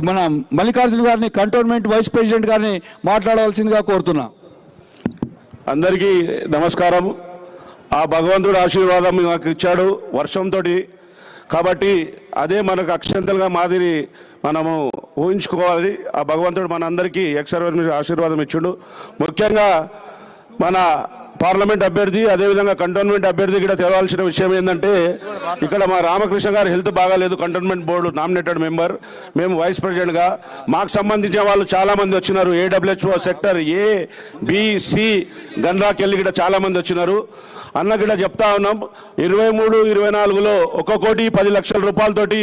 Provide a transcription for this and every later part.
మన మల్లికార్జున గారిని cantonment vice president గారిని మాట్లాడవలసిందిగా కోరుతున్నా. అందరికీ నమస్కారం. ఆ భగవంతుడు ఆశీర్వాదం మాకు ఇచ్చాడు వర్షంతో, కాబట్టి అదే మనకు అక్షంతలుగా మాదిరి మనము ఊహించుకోవాలి. ఆ భగవంతుడు మన అందరికీ ఎక్సర్వైజ్ ఆశీర్వాదం ఇచ్చాడు. ముఖ్యంగా మన పార్లమెంట్ అభ్యర్థి అదేవిధంగా కంటోన్మెంట్ అభ్యర్థి కూడా తెలవాల్సిన విషయం ఏంటంటే, ఇక్కడ మా రామకృష్ణ గారు హెల్త్ బాగాలేదు, కంటోన్మెంట్ బోర్డు నామినేటెడ్ మెంబర్, మేము వైస్ ప్రెసిడెంట్గా. మాకు సంబంధించిన వాళ్ళు చాలామంది వచ్చినారు. AWHO sector A, B, C గన్రాకెళ్ళి కూడా చాలామంది వచ్చినారు. అన్న కూడా చెప్తా ఉన్నాం, 23-24లో 1,10,00,000 రూపాయలతోటి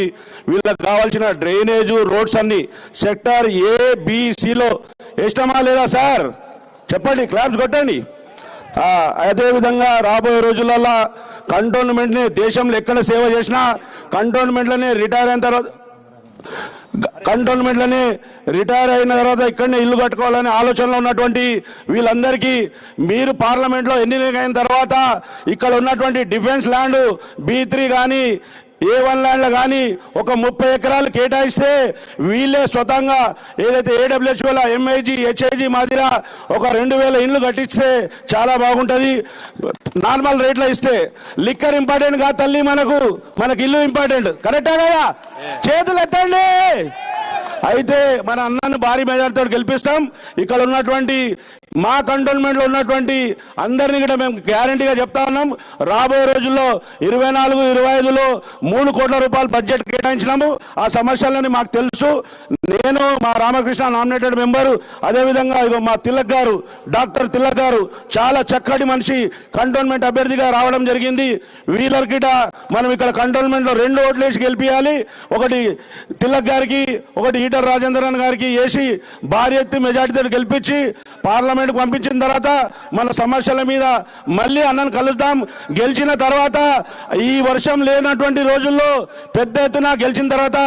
వీళ్ళకి కావాల్సిన డ్రైనేజు రోడ్స్ అన్ని సెక్టర్ A, B, Cలో ఇష్టమా లేదా సార్? చెప్పండి, క్లాప్స్ కొట్టండి. అదేవిధంగా రాబోయే రోజులలో కంటోన్మెంట్ని దేశంలో ఎక్కడ సేవ చేసినా కంటోన్మెంట్లోనే రిటైర్ అయిన తర్వాత ఇక్కడనే ఇల్లు కట్టుకోవాలనే ఆలోచనలో ఉన్నటువంటి వీళ్ళందరికీ మీరు పార్లమెంట్లో ఎన్నికైన తర్వాత ఇక్కడ ఉన్నటువంటి డిఫెన్స్ ల్యాండ్ B3 కానీ A1 ల్యాండ్లో కానీ ఒక 30 ఎకరాలు కేటాయిస్తే వీళ్ళే స్వతంగా ఏదైతే AWHOలో MIG, HIG మాదిరా ఒక 2,000 ఇండ్లు కట్టిస్తే చాలా బాగుంటుంది. నార్మల్ రేట్లో ఇస్తే లిక్కర్ ఇంపార్టెంట్ కాదు తల్లి, మనకు ఇల్లు ఇంపార్టెంట్. కరెక్టా కదా? చేతులు ఎత్తండి. అయితే మన అన్నను భారీ మెజార్టీతో గెలిపిస్తాం. ఇక్కడ ఉన్నటువంటి మా కంటోన్మెంట్లో ఉన్నటువంటి అందరినీ కూడా మేము గ్యారంటీగా చెప్తా ఉన్నాం, రాబోయే రోజుల్లో 24-25లో 3 కోట్ల రూపాయలు బడ్జెట్ కేటాయించినాము. ఆ సమస్యలని మాకు తెలుసు. నేను మా రామకృష్ణ నామినేటెడ్ మెంబరు, అదేవిధంగా ఇగో మా తిలక్ గారు, డాక్టర్ తిలక్ గారు చాలా చక్కటి మనిషి కంటోన్మెంట్ అభ్యర్థిగా రావడం జరిగింది. వీళ్ళకిట మనం ఇక్కడ కంటోన్మెంట్లో 2 ఓట్లు వేసి గెలిపించాలి. ఒకటి తిలక్ గారికి, ఒకటి ఈటర్ రాజేంద్రన్ గారికి వేసి భారీ ఎత్తి మెజార్టీతో గెలిపించి పార్లమెంట్కి పంపించిన తర్వాత మన సమస్యల మీద మళ్ళీ అన్నను కలుద్దాం. గెలిచిన తర్వాత ఈ వర్షం లేనటువంటి రోజుల్లో పెద్ద ఎత్తున గెలిచిన తర్వాత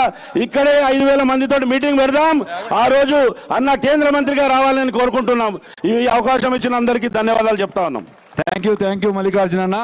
ఇక్కడే 5,000 మందితో మీటింగ్ పెడదాం. ఆ రోజు అన్న కేంద్ర మంత్రిగా రావాలని కోరుకుంటున్నాం. ఈ అవకాశం ఇచ్చిన అందరికీ ధన్యవాదాలు చెప్తా ఉన్నాం. థ్యాంక్ యూ మల్లికార్జున అన్న.